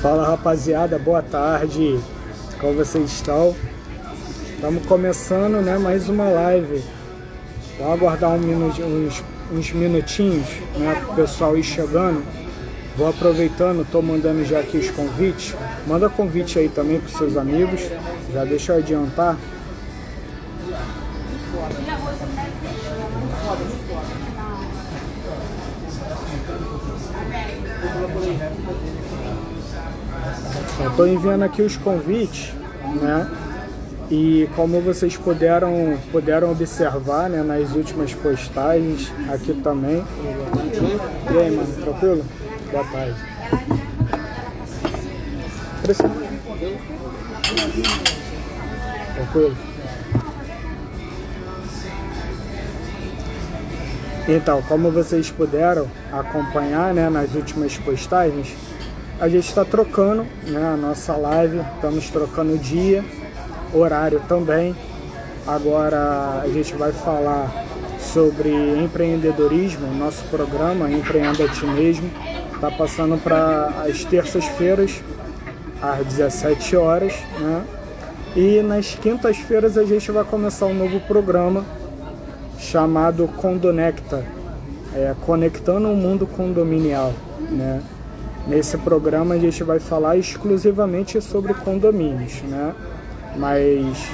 Fala rapaziada, boa tarde, como vocês estão? Estamos começando, né, mais uma live. Vamos aguardar uns minutinhos, né, para o pessoal ir chegando. Vou aproveitando, estou mandando já aqui os convites. Manda convite aí também para os seus amigos, já deixa eu adiantar. Estou enviando aqui os convites, né? E como vocês puderam observar, né, nas últimas postagens aqui também. E aí, mano, tranquilo? Boa tarde. Tranquilo? Então, como vocês puderam acompanhar, né, nas últimas postagens, a gente está trocando, né, a nossa live, estamos trocando o dia, horário também. Agora a gente vai falar sobre empreendedorismo, nosso programa Empreenda a Ti Mesmo. Está passando para as terças-feiras, às 17 horas, né? E nas quintas-feiras a gente vai começar um novo programa chamado Condonecta, conectando o mundo condominial, né? Nesse programa a gente vai falar exclusivamente sobre condomínios, né? Mas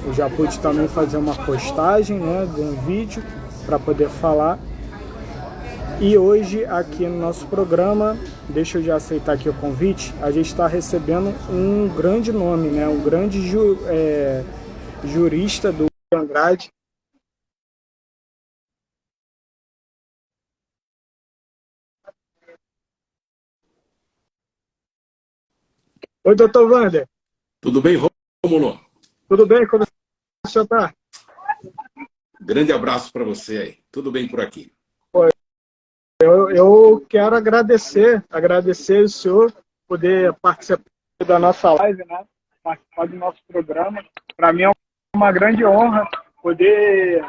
eu já pude também fazer uma postagem, né, de um vídeo para poder falar. E hoje aqui no nosso programa, deixa eu já aceitar aqui o convite, a gente está recebendo um grande nome, né, um grande jurista do Andrade. Oi, doutor Wander. Tudo bem, Rômulo? Tudo bem? Como o senhor está? Grande abraço para você aí. Tudo bem por aqui. Eu quero agradecer o senhor poder participar da nossa live, né? Participar do nosso programa. Para mim é uma grande honra poder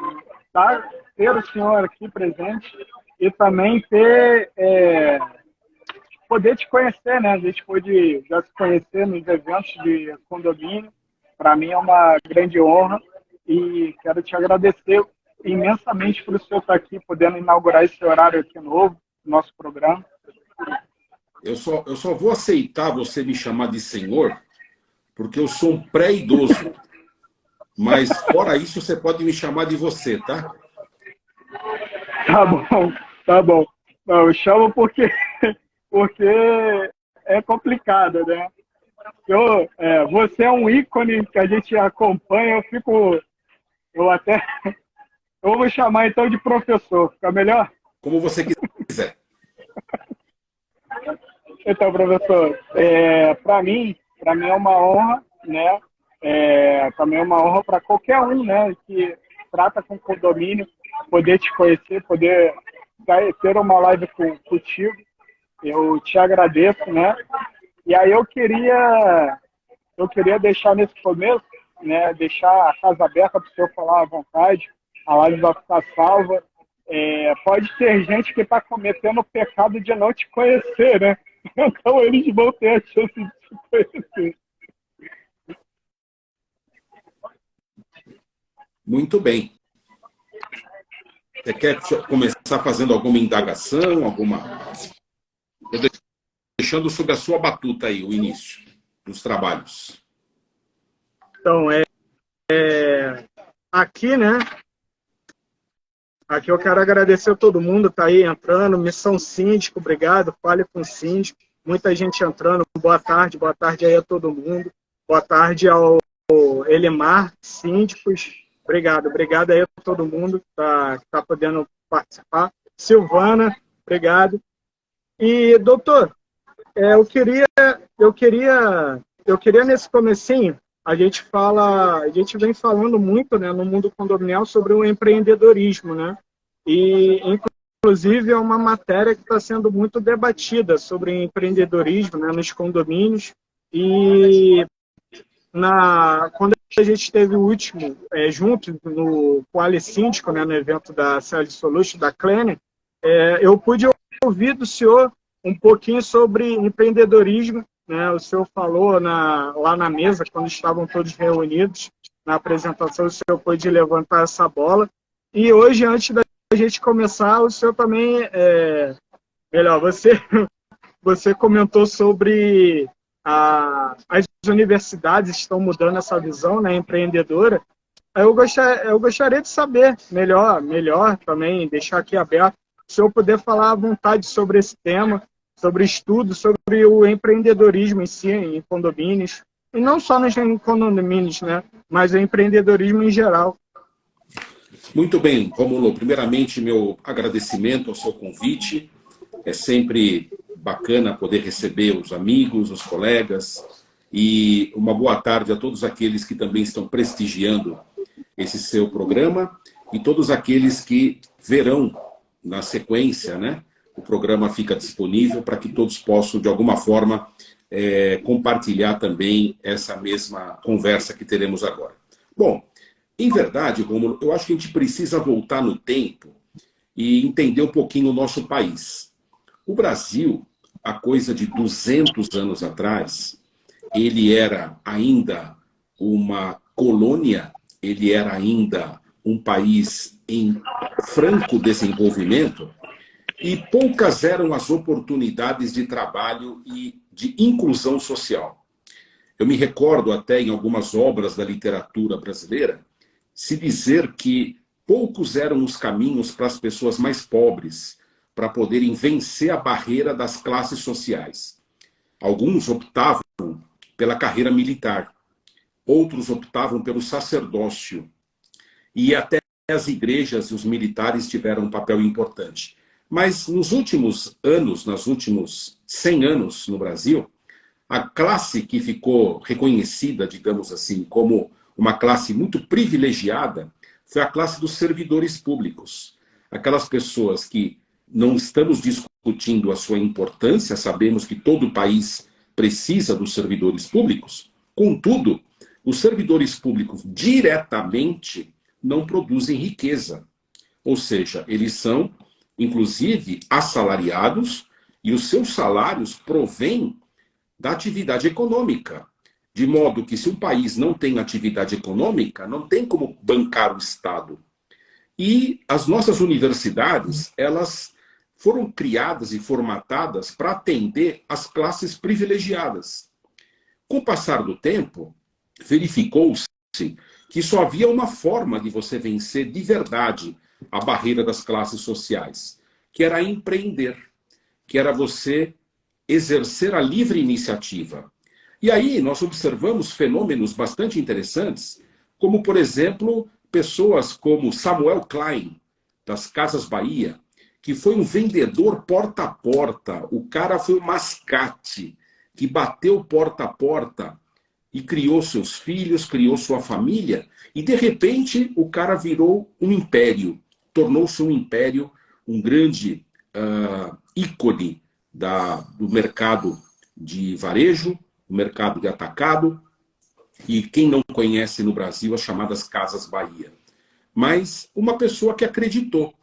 ter o senhor aqui presente e também poder te conhecer, né? A gente pôde já se conhecer nos eventos de condomínio. Para mim é uma grande honra e quero te agradecer imensamente por o senhor estar aqui, podendo inaugurar esse horário aqui novo, nosso programa. Eu só vou aceitar você me chamar de senhor, porque eu sou um pré-idoso. Mas, fora isso, você pode me chamar de você, tá? Tá bom, tá bom. Não, eu chamo porque é complicado, né? Você é um ícone que a gente acompanha, eu vou chamar então de professor, fica melhor? Como você quiser. Então, professor, para mim é uma honra, né? Também é uma honra para qualquer um, né, que trata com condomínio, poder te conhecer, poder ter uma live contigo. Eu te agradeço, né? E aí eu queria deixar nesse começo, né, deixar a casa aberta para o senhor falar à vontade, a live vai ficar salva. Pode ter gente que está cometendo o pecado de não te conhecer, né? Então eles vão ter a chance de te conhecer. Muito bem. Você quer começar fazendo alguma indagação, Estou deixando sob a sua batuta aí o início dos trabalhos. Então, aqui, né? Aqui eu quero agradecer a todo mundo que está aí entrando. Missão Síndico, obrigado. Fale com o síndico. Muita gente entrando. Boa tarde aí a todo mundo. Boa tarde ao Elimar, síndicos. Obrigado aí a todo mundo que tá podendo participar. Silvana, obrigado. E, doutor, eu queria nesse comecinho, a gente vem falando muito, né, no mundo condominial sobre o empreendedorismo, né? E, inclusive, é uma matéria que está sendo muito debatida sobre empreendedorismo, né, nos condomínios. E quando a gente teve o último, junto com o Ali Síndico, né, no evento da Sales Solution, da Clene, eu pude ouvir do senhor um pouquinho sobre empreendedorismo, né? O senhor falou lá na mesa, quando estavam todos reunidos, na apresentação, o senhor pôde levantar essa bola. E hoje, antes da gente começar, o senhor também, melhor, você comentou sobre as universidades estão mudando essa visão, né, empreendedora. Eu gostaria de saber melhor também, deixar aqui aberto, se eu puder falar à vontade sobre esse tema, sobre estudo, sobre o empreendedorismo em si, em condomínios, e não só nos condomínios, né, mas o empreendedorismo em geral. Muito bem, Rômulo. Primeiramente, meu agradecimento ao seu convite. É sempre bacana poder receber os amigos, os colegas, e uma boa tarde a todos aqueles que também estão prestigiando esse seu programa e todos aqueles que verão na sequência, né? O programa fica disponível para que todos possam, de alguma forma, compartilhar também essa mesma conversa que teremos agora. Bom, em verdade, Rômulo, eu acho que a gente precisa voltar no tempo e entender um pouquinho o nosso país. O Brasil, há coisa de 200 anos atrás, ele era ainda uma colônia, ele era ainda um país em franco desenvolvimento, e poucas eram as oportunidades de trabalho e de inclusão social. Eu me recordo até em algumas obras da literatura brasileira se dizer que poucos eram os caminhos para as pessoas mais pobres para poderem vencer a barreira das classes sociais. Alguns optavam pela carreira militar, outros optavam pelo sacerdócio, e até as igrejas e os militares tiveram um papel importante. Mas nos últimos anos, nos últimos 100 anos no Brasil, a classe que ficou reconhecida, digamos assim, como uma classe muito privilegiada, foi a classe dos servidores públicos. Aquelas pessoas que não estamos discutindo a sua importância, sabemos que todo o país precisa dos servidores públicos, contudo, os servidores públicos diretamente não produzem riqueza. Ou seja, eles são, inclusive, assalariados e os seus salários provêm da atividade econômica. De modo que, se um país não tem atividade econômica, não tem como bancar o Estado. E as nossas universidades, elas foram criadas e formatadas para atender as classes privilegiadas. Com o passar do tempo, verificou-se que só havia uma forma de você vencer de verdade a barreira das classes sociais, que era empreender, que era você exercer a livre iniciativa. E aí nós observamos fenômenos bastante interessantes, como, por exemplo, pessoas como Samuel Klein, das Casas Bahia, que foi um vendedor porta a porta. O cara foi um mascate, que bateu porta a porta e criou seus filhos, criou sua família, e de repente o cara virou um império, tornou-se um império, um grande ícone do mercado de varejo, do mercado de atacado, e quem não conhece no Brasil as chamadas Casas Bahia. Mas uma pessoa que acreditou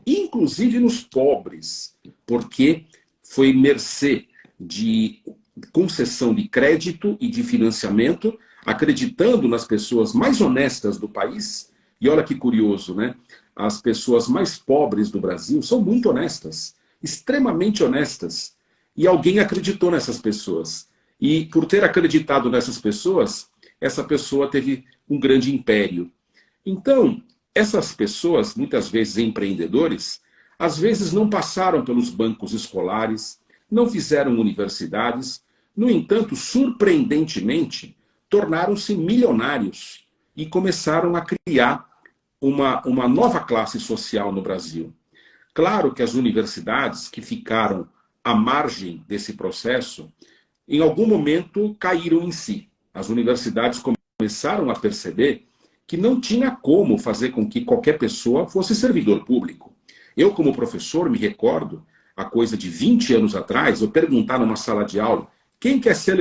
inclusive nos pobres, porque foi mercê de concessão de crédito e de financiamento, acreditando nas pessoas mais honestas do país. E olha que curioso, né? As pessoas mais pobres do Brasil são muito honestas, extremamente honestas. E alguém acreditou nessas pessoas. E por ter acreditado nessas pessoas, essa pessoa teve um grande império. Então, essas pessoas, muitas vezes empreendedores, às vezes não passaram pelos bancos escolares, não fizeram universidades, no entanto, surpreendentemente, tornaram-se milionários e começaram a criar uma nova classe social no Brasil. Claro que as universidades que ficaram à margem desse processo, em algum momento caíram em si. As universidades começaram a perceber que não tinha como fazer com que qualquer pessoa fosse servidor público. Eu, como professor, me recordo, há coisa de 20 anos atrás, eu perguntar numa sala de aula, quem quer ser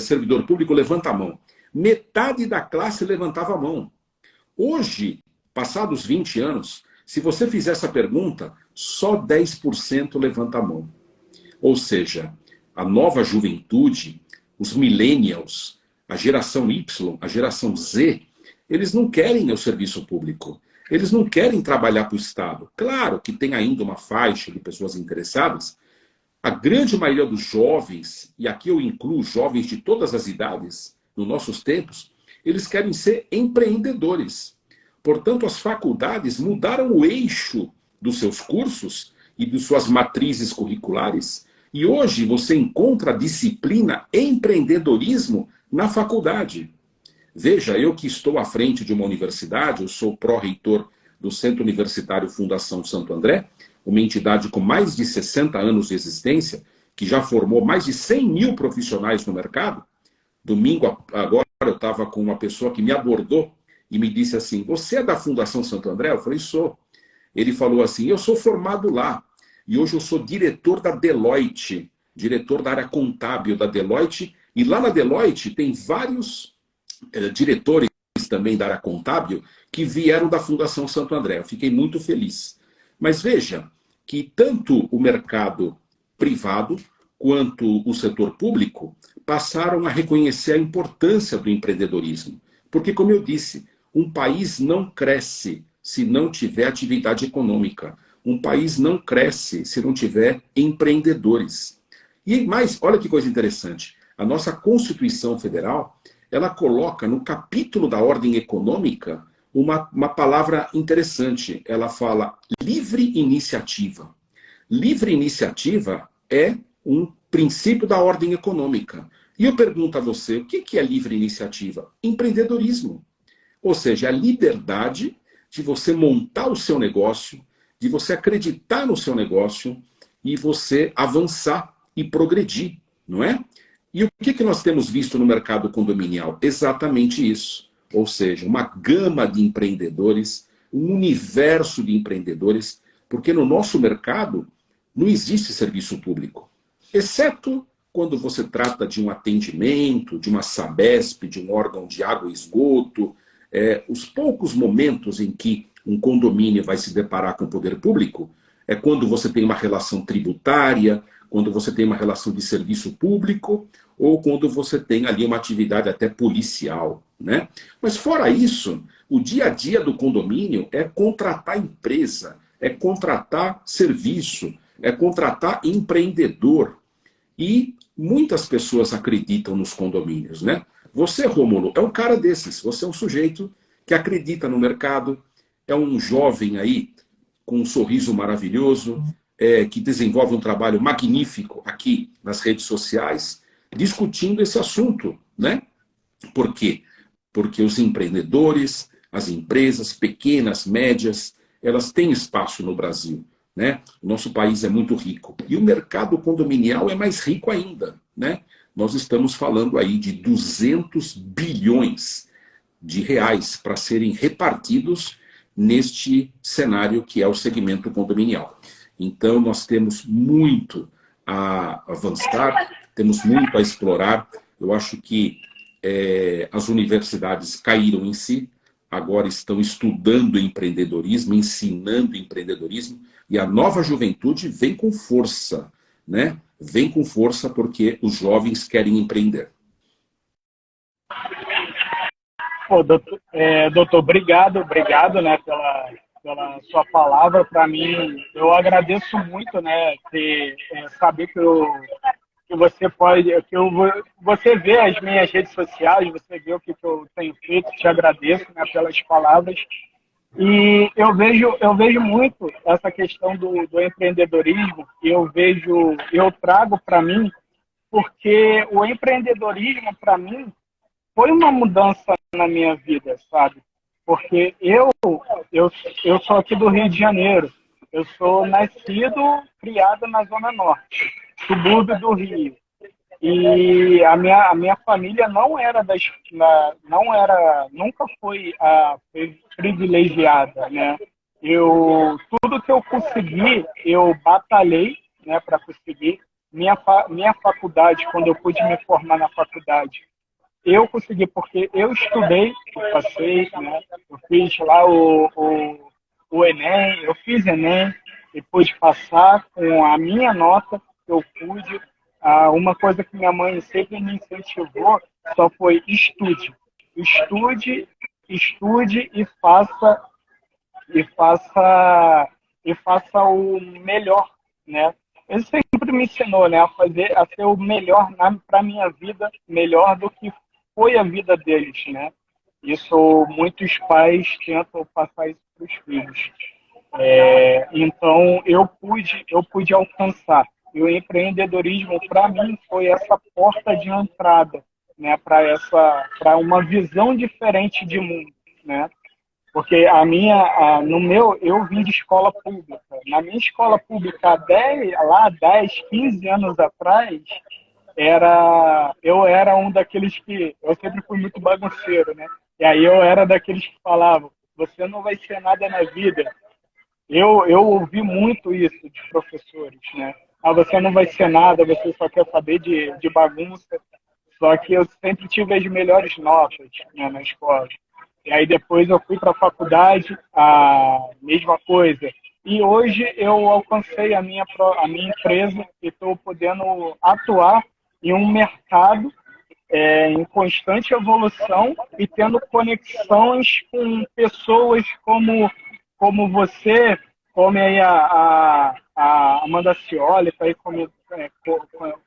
servidor público, levanta a mão. Metade da classe levantava a mão. Hoje, passados 20 anos, se você fizer essa pergunta, só 10% levanta a mão. Ou seja, a nova juventude, os millennials, a geração Y, a geração Z, eles não querem o serviço público. Eles não querem trabalhar para o Estado. Claro que tem ainda uma faixa de pessoas interessadas. A grande maioria dos jovens, e aqui eu incluo jovens de todas as idades, nos nossos tempos, eles querem ser empreendedores. Portanto, as faculdades mudaram o eixo dos seus cursos e de suas matrizes curriculares. E hoje você encontra a disciplina empreendedorismo na faculdade. Veja, eu que estou à frente de uma universidade, eu sou pró-reitor do Centro Universitário Fundação Santo André, uma entidade com mais de 60 anos de existência, que já formou mais de 100 mil profissionais no mercado. Domingo, agora, eu estava com uma pessoa que me abordou e me disse assim, você é da Fundação Santo André? Eu falei, sou. Ele falou assim, eu sou formado lá, e hoje eu sou diretor da Deloitte, diretor da área contábil da Deloitte, e lá na Deloitte tem vários diretores também da área contábil que vieram da Fundação Santo André. Eu fiquei muito feliz. Mas veja que tanto o mercado privado quanto o setor público passaram a reconhecer a importância do empreendedorismo. Porque, como eu disse, um país não cresce se não tiver atividade econômica. Um país não cresce se não tiver empreendedores. E mais, olha que coisa interessante. A nossa Constituição Federal, ela coloca no capítulo da ordem econômica uma palavra interessante. Ela fala livre iniciativa. Livre iniciativa é um princípio da ordem econômica. E eu pergunto a você, o que é livre iniciativa? Empreendedorismo. Ou seja, a liberdade de você montar o seu negócio, de você acreditar no seu negócio e você avançar e progredir, não é? E o que nós temos visto no mercado condominial? Exatamente isso. Ou seja, uma gama de empreendedores, um universo de empreendedores, porque no nosso mercado não existe serviço público. Exceto quando você trata de um atendimento, de uma Sabesp, de um órgão de água e esgoto, os poucos momentos em que um condomínio vai se deparar com o poder público é quando você tem uma relação tributária, quando você tem uma relação de serviço público, ou quando você tem ali uma atividade até policial, né? Mas fora isso, o dia a dia do condomínio é contratar empresa, é contratar serviço, é contratar empreendedor. E muitas pessoas acreditam nos condomínios, né? Você, Rômulo, é um cara desses. Você é um sujeito que acredita no mercado, é um jovem aí com um sorriso maravilhoso, que desenvolve um trabalho magnífico aqui nas redes sociais, discutindo esse assunto, né? Por quê? Porque os empreendedores, as empresas pequenas, médias, elas têm espaço no Brasil, né? O nosso país é muito rico. E o mercado condominial é mais rico ainda, né? Nós estamos falando aí de 200 bilhões de reais para serem repartidos neste cenário que é o segmento condominial. Então, nós temos muito a avançar, temos muito a explorar. Eu acho que as universidades caíram em si, agora estão estudando empreendedorismo, ensinando empreendedorismo, e a nova juventude vem com força, né? Vem com força porque os jovens querem empreender. Pô, doutor, obrigado, né, pela sua palavra. Para mim, eu agradeço muito, né, saber que você pode, você vê as minhas redes sociais, você vê o que eu tenho feito. Te agradeço, né, pelas palavras. E eu vejo muito essa questão do empreendedorismo. Eu trago para mim, porque o empreendedorismo para mim foi uma mudança na minha vida, sabe? Porque eu sou aqui do Rio de Janeiro. Eu sou nascido, criado na Zona Norte, subúrbio do Rio. E a minha família nunca foi privilegiada, né? Tudo que eu consegui, eu batalhei, né, para conseguir. Minha faculdade, quando eu pude me formar na faculdade, eu consegui porque eu estudei, eu passei, né? Eu fiz lá o Enem, eu fiz Enem e pude passar com a minha nota. que eu pude. Uma coisa que minha mãe sempre me incentivou só foi estude. Estude, estude e faça o melhor, né? Ele sempre me ensinou, né, a ser o melhor para minha vida, melhor do que foi a vida deles, né? Isso muitos pais tentam passar isso para os filhos. Então eu pude alcançar. E o empreendedorismo para mim foi essa porta de entrada, né, para uma visão diferente de mundo, né? Porque eu vim de escola pública. Na minha escola pública, há 10, 15 anos atrás, eu era um daqueles que, eu sempre fui muito bagunceiro, né? E aí eu era daqueles que falavam, você não vai ser nada na vida. Eu ouvi muito isso de professores, né? Você não vai ser nada, você só quer saber de bagunça. Só que eu sempre tive as melhores notas, né, na escola. E aí depois eu fui para a faculdade, a mesma coisa. E hoje eu alcancei a minha empresa e estou podendo atuar em um mercado em constante evolução e tendo conexões com pessoas como você, como aí a Amanda Cioli está aí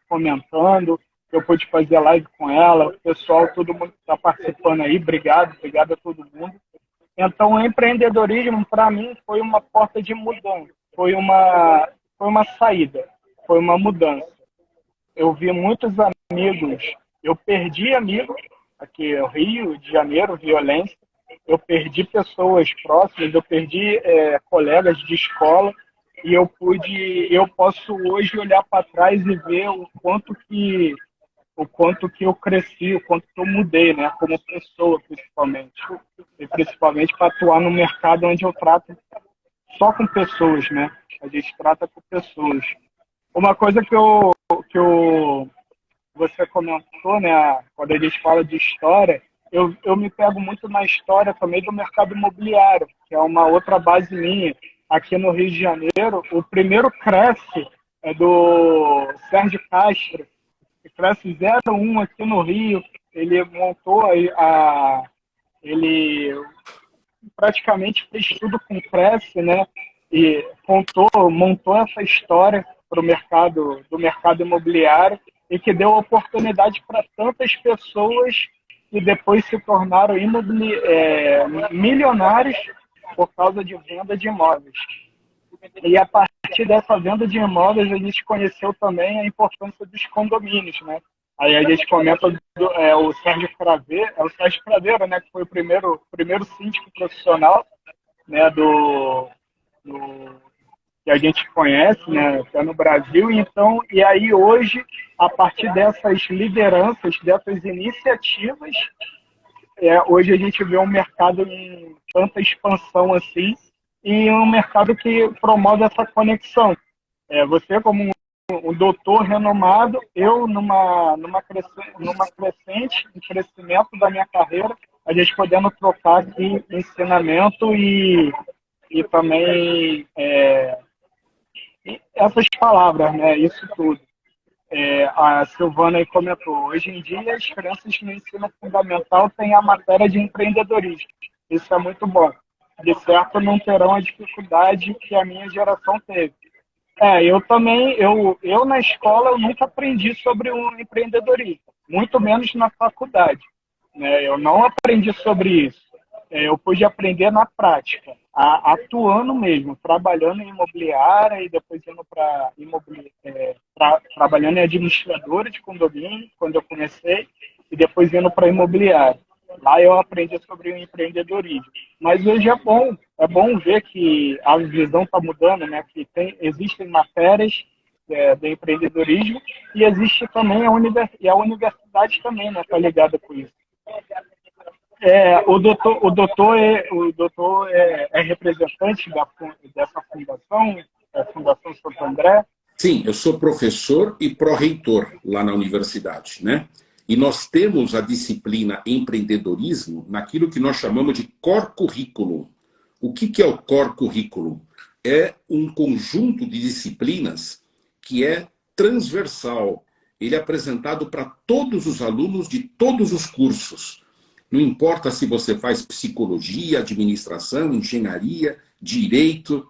comentando. Eu pude fazer live com ela, o pessoal, todo mundo que está participando aí, obrigado a todo mundo. Então, o empreendedorismo, para mim, foi uma porta de mudança, foi uma saída, foi uma mudança. Eu vi muitos amigos, eu perdi amigos, aqui no Rio de Janeiro, violência, eu perdi pessoas próximas, eu perdi colegas de escola, e eu posso hoje olhar para trás e ver o quanto que eu cresci, o quanto que eu mudei, né, como pessoa, principalmente. E principalmente para atuar no mercado onde eu trato só com pessoas, né? A gente trata com pessoas. Uma coisa você comentou, né, quando a gente fala de história, eu me pego muito na história também do mercado imobiliário, que é uma outra base minha. Aqui no Rio de Janeiro, o primeiro Cresce é do Sérgio Castro, Cresce 01 aqui no Rio. Ele montou ele praticamente fez tudo com Cresce, né? E montou essa história para o mercado imobiliário e que deu oportunidade para tantas pessoas que depois se tornaram milionários por causa de venda de imóveis. E a partir dessa venda de imóveis, a gente conheceu também a importância dos condomínios, né? Aí a gente comenta o Sérgio Craveiro, né, que foi o primeiro síndico profissional, né, que a gente conhece, né, até no Brasil. Então, e aí hoje, a partir dessas lideranças, dessas iniciativas, hoje a gente vê um mercado em tanta expansão assim, e um mercado que promove essa conexão. Você como um doutor renomado, eu numa crescente, em crescimento da minha carreira, a gente podendo trocar aqui ensinamento e também essas palavras, né? Isso tudo. A Silvana aí comentou, hoje em dia as crianças no ensino fundamental têm a matéria de empreendedorismo. Isso é muito bom. De certo não terão a dificuldade que a minha geração teve. Eu também, eu na escola eu nunca aprendi sobre o empreendedorismo, muito menos na faculdade, né? Eu não aprendi sobre isso. Eu pude aprender na prática, atuando mesmo, trabalhando em imobiliária e depois indo para trabalhando em administradora de condomínio, quando eu comecei, e depois indo para imobiliária. Lá eu aprendi sobre o empreendedorismo. Mas hoje é bom ver que a visão está mudando, né? Que existem matérias do empreendedorismo e existe também a universidade também, né? Está ligada com isso. O doutor é representante dessa fundação, a Fundação Santo André? Sim, eu sou professor e pró-reitor lá na universidade, né? E nós temos a disciplina empreendedorismo naquilo que nós chamamos de core curriculum. O que é o core curriculum? É um conjunto de disciplinas que é transversal. Ele é apresentado para todos os alunos de todos os cursos. Não importa se você faz psicologia, administração, engenharia, direito,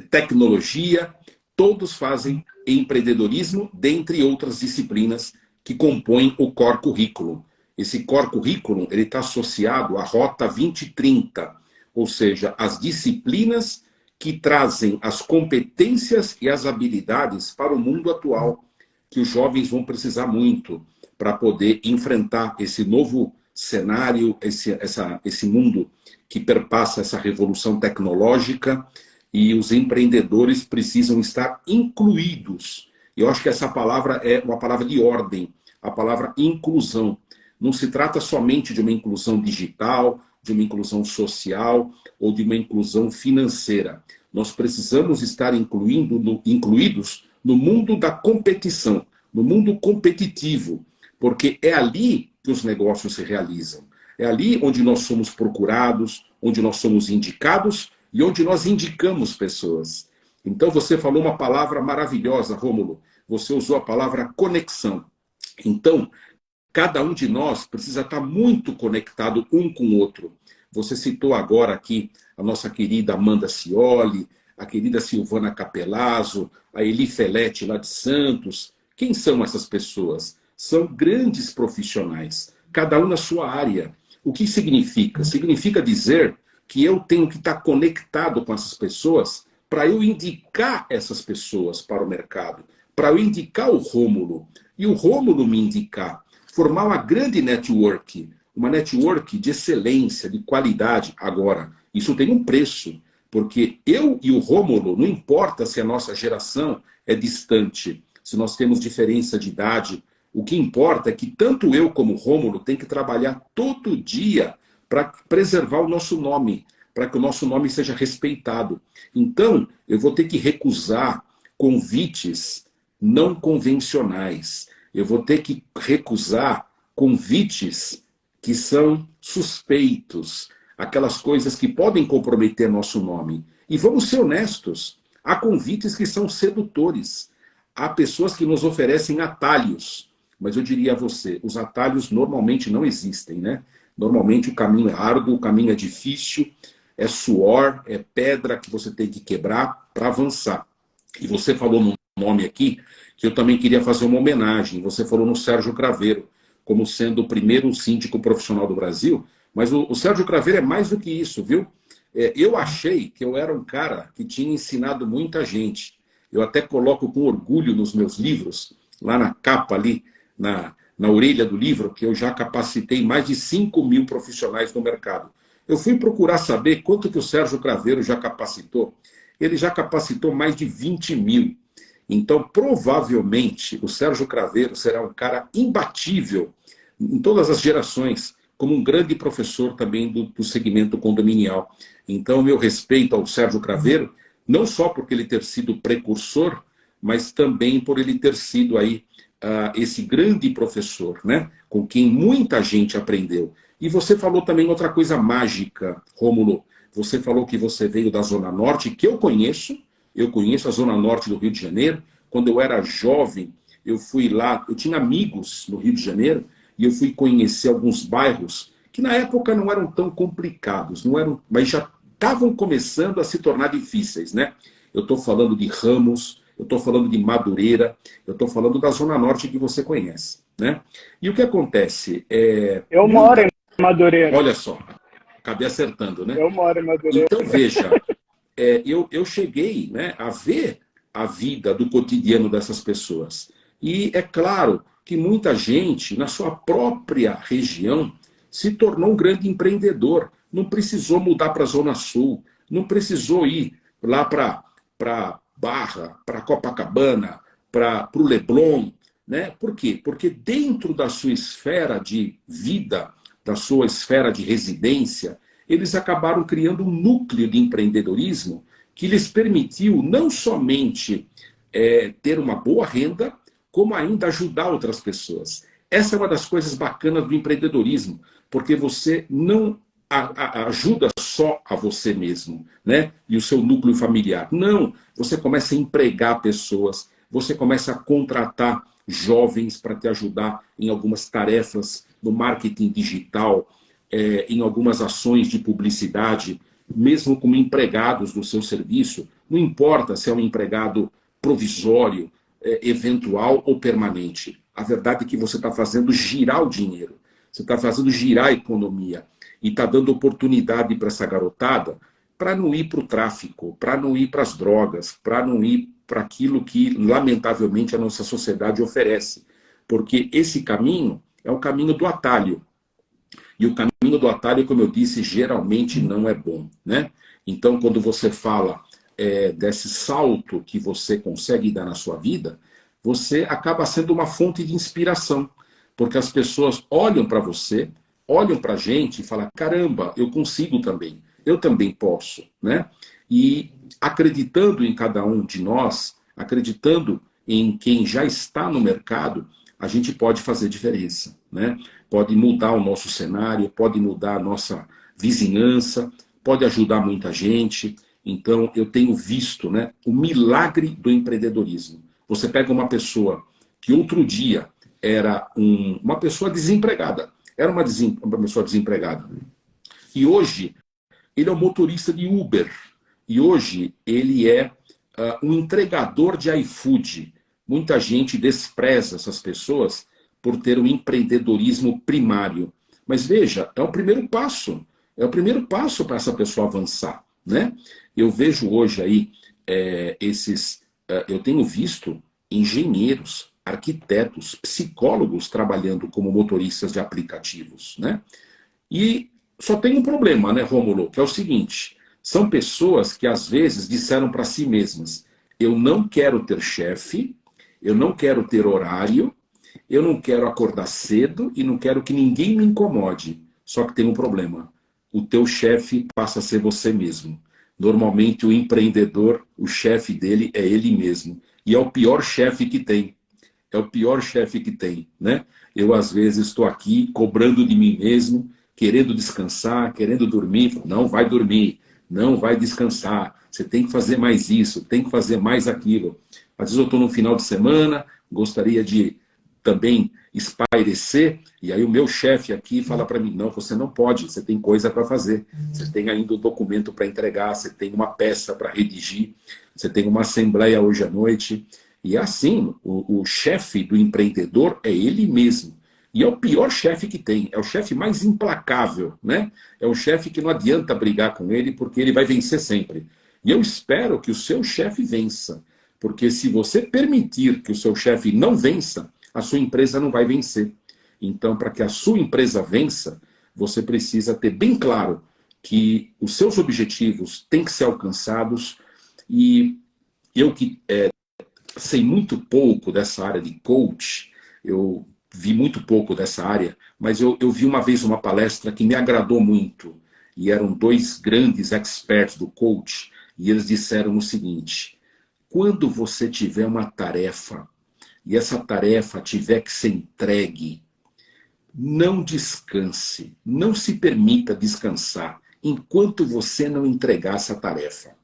tecnologia, todos fazem empreendedorismo, dentre outras disciplinas que compõem o Core Curriculum. Esse Core Curriculum está associado à Rota 2030, ou seja, as disciplinas que trazem as competências e as habilidades para o mundo atual, que os jovens vão precisar muito para poder enfrentar esse novo cenário, esse mundo que perpassa essa revolução tecnológica, e os empreendedores precisam estar incluídos. Eu acho que essa palavra é uma palavra de ordem, a palavra inclusão. Não se trata somente de uma inclusão digital, de uma inclusão social ou de uma inclusão financeira. Nós precisamos estar incluídos no mundo da competição, no mundo competitivo, porque é ali que os negócios se realizam. É ali onde nós somos procurados, onde nós somos indicados e onde nós indicamos pessoas. Então você falou uma palavra maravilhosa, Rômulo. Você usou a palavra conexão. Então, cada um de nós precisa estar muito conectado um com o outro. Você citou agora aqui a nossa querida Amanda Cioli, a querida Silvana Capelazzo, a Eli Felete lá de Santos. Quem são essas pessoas? São grandes profissionais, cada um na sua área. O que significa? Significa dizer que eu tenho que estar conectado com essas pessoas para eu indicar essas pessoas para o mercado, para eu indicar o Rômulo, e o Rômulo me indicar. Formar uma grande network, uma network de excelência, de qualidade. Agora, isso tem um preço, porque eu e o Rômulo, não importa se a nossa geração é distante, se nós temos diferença de idade, o que importa é que tanto eu como o Rômulo tem que trabalhar todo dia para preservar o nosso nome, para que o nosso nome seja respeitado. Então, eu vou ter que recusar convites não convencionais. Eu vou ter que recusar convites que são suspeitos, aquelas coisas que podem comprometer nosso nome. E vamos ser honestos, há convites que são sedutores. Há pessoas que nos oferecem atalhos, mas eu diria a você, os atalhos normalmente não existem, né? Normalmente o caminho é árduo, o caminho é difícil, é suor, é pedra que você tem que quebrar para avançar. E você falou num nome aqui que eu também queria fazer uma homenagem. Você falou no Sérgio Craveiro, como sendo o primeiro síndico profissional do Brasil, mas o Sérgio Craveiro é mais do que isso, viu? Eu achei que eu era um cara que tinha ensinado muita gente. Eu até coloco com orgulho nos meus livros, lá na capa ali, na orelha do livro, que eu já capacitei mais de 5.000 profissionais no mercado. Eu fui procurar saber quanto que o Sérgio Craveiro já capacitou. Ele já capacitou mais de 20.000. Então, provavelmente, o Sérgio Craveiro será um cara imbatível em todas as gerações, como um grande professor também do segmento condominial. Então, meu respeito ao Sérgio Craveiro, não só por ele ter sido precursor, mas também por ele ter sido aí esse grande professor, né? Com quem muita gente aprendeu. E você falou também outra coisa mágica, Rômulo. Você falou que você veio da Zona Norte, que eu conheço a Zona Norte do Rio de Janeiro. Quando eu era jovem, eu fui lá, eu tinha amigos no Rio de Janeiro, e eu fui conhecer alguns bairros que na época não eram tão complicados, mas já estavam começando a se tornar difíceis, né? Eu estou falando de Ramos, eu estou falando de Madureira, eu estou falando da Zona Norte que você conhece, né? E o que acontece? Eu moro em Madureira. Olha só, acabei acertando, né? Eu moro em Madureira. Então, veja, eu cheguei, né, a ver a vida do cotidiano dessas pessoas. E é claro que muita gente, na sua própria região, se tornou um grande empreendedor. Não precisou mudar para a Zona Sul, não precisou ir lá para Barra, para Copacabana, para o Leblon, né? Por quê? Porque dentro da sua esfera de vida, da sua esfera de residência, eles acabaram criando um núcleo de empreendedorismo que lhes permitiu não somente ter uma boa renda, como ainda ajudar outras pessoas. Essa é uma das coisas bacanas do empreendedorismo, porque você não ajuda só a você mesmo, né? E o seu núcleo familiar. Não, você começa a empregar pessoas, você começa a contratar jovens para te ajudar em algumas tarefas no marketing digital, em algumas ações de publicidade, mesmo como empregados do seu serviço, não importa se é um empregado provisório, eventual ou permanente. A verdade é que você está fazendo girar o dinheiro, você está fazendo girar a economia e está dando oportunidade para essa garotada para não ir para o tráfico, para não ir para as drogas, para não ir para aquilo que, lamentavelmente, a nossa sociedade oferece. Porque esse caminho é o caminho do atalho. E o caminho do atalho, como eu disse, geralmente não é bom, né? Então, quando você fala desse salto que você consegue dar na sua vida, você acaba sendo uma fonte de inspiração. Porque as pessoas olham para você, olham para a gente e falam, caramba, eu consigo também, eu também posso, né? E acreditando em cada um de nós, acreditando em quem já está no mercado, a gente pode fazer diferença, né? Pode mudar o nosso cenário, pode mudar a nossa vizinhança, pode ajudar muita gente. Então, eu tenho visto, né, o milagre do empreendedorismo. Você pega uma pessoa que outro dia era uma pessoa desempregada, era uma pessoa desempregada, e hoje ele é um motorista de Uber, e hoje ele é um entregador de iFood. Muita gente despreza essas pessoas por ter um empreendedorismo primário. Mas veja, é o primeiro passo. É o primeiro passo para essa pessoa avançar, né? Eu vejo hoje aí eu tenho visto engenheiros, arquitetos, psicólogos trabalhando como motoristas de aplicativos, né? E só tem um problema, né, Rômulo? Que é o seguinte, são pessoas que às vezes disseram para si mesmas, eu não quero ter chefe, eu não quero ter horário, eu não quero acordar cedo e não quero que ninguém me incomode. Só que tem um problema. O teu chefe passa a ser você mesmo. Normalmente o empreendedor, o chefe dele é ele mesmo. E é o pior chefe que tem. É o pior chefe que tem, né? Eu às vezes estou aqui cobrando de mim mesmo, querendo descansar, querendo dormir. Não vai dormir, não vai descansar. Você tem que fazer mais isso, tem que fazer mais aquilo. Às vezes eu estou no final de semana, gostaria de também espairecer, e aí o meu chefe aqui fala para mim, não, você não pode, você tem coisa para fazer, você tem ainda um documento para entregar, você tem uma peça para redigir, você tem uma assembleia hoje à noite, e assim, o chefe do empreendedor é ele mesmo, e é o pior chefe que tem, é o chefe mais implacável, né? É o chefe que não adianta brigar com ele, porque ele vai vencer sempre. E eu espero que o seu chefe vença, porque se você permitir que o seu chefe não vença, a sua empresa não vai vencer. Então, para que a sua empresa vença, você precisa ter bem claro que os seus objetivos têm que ser alcançados. E eu que sei muito pouco dessa área de coach, eu vi muito pouco dessa área, mas eu vi uma vez uma palestra que me agradou muito. E eram dois grandes experts do coach, e eles disseram o seguinte, quando você tiver uma tarefa, e essa tarefa tiver que ser entregue, não descanse, não se permita descansar enquanto você não entregar essa tarefa.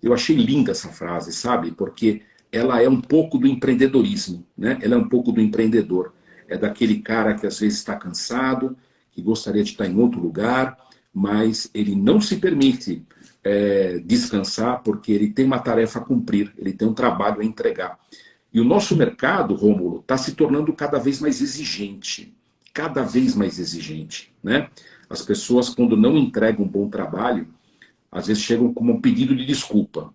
Eu achei linda essa frase, sabe? Porque ela é um pouco do empreendedorismo, né? Ela é um pouco do empreendedor. É daquele cara que às vezes está cansado, que gostaria de estar em outro lugar, mas ele não se permite descansar porque ele tem uma tarefa a cumprir, ele tem um trabalho a entregar. E o nosso mercado, Rômulo, está se tornando cada vez mais exigente. Cada vez mais exigente, né? As pessoas, quando não entregam um bom trabalho, às vezes chegam com um pedido de desculpa.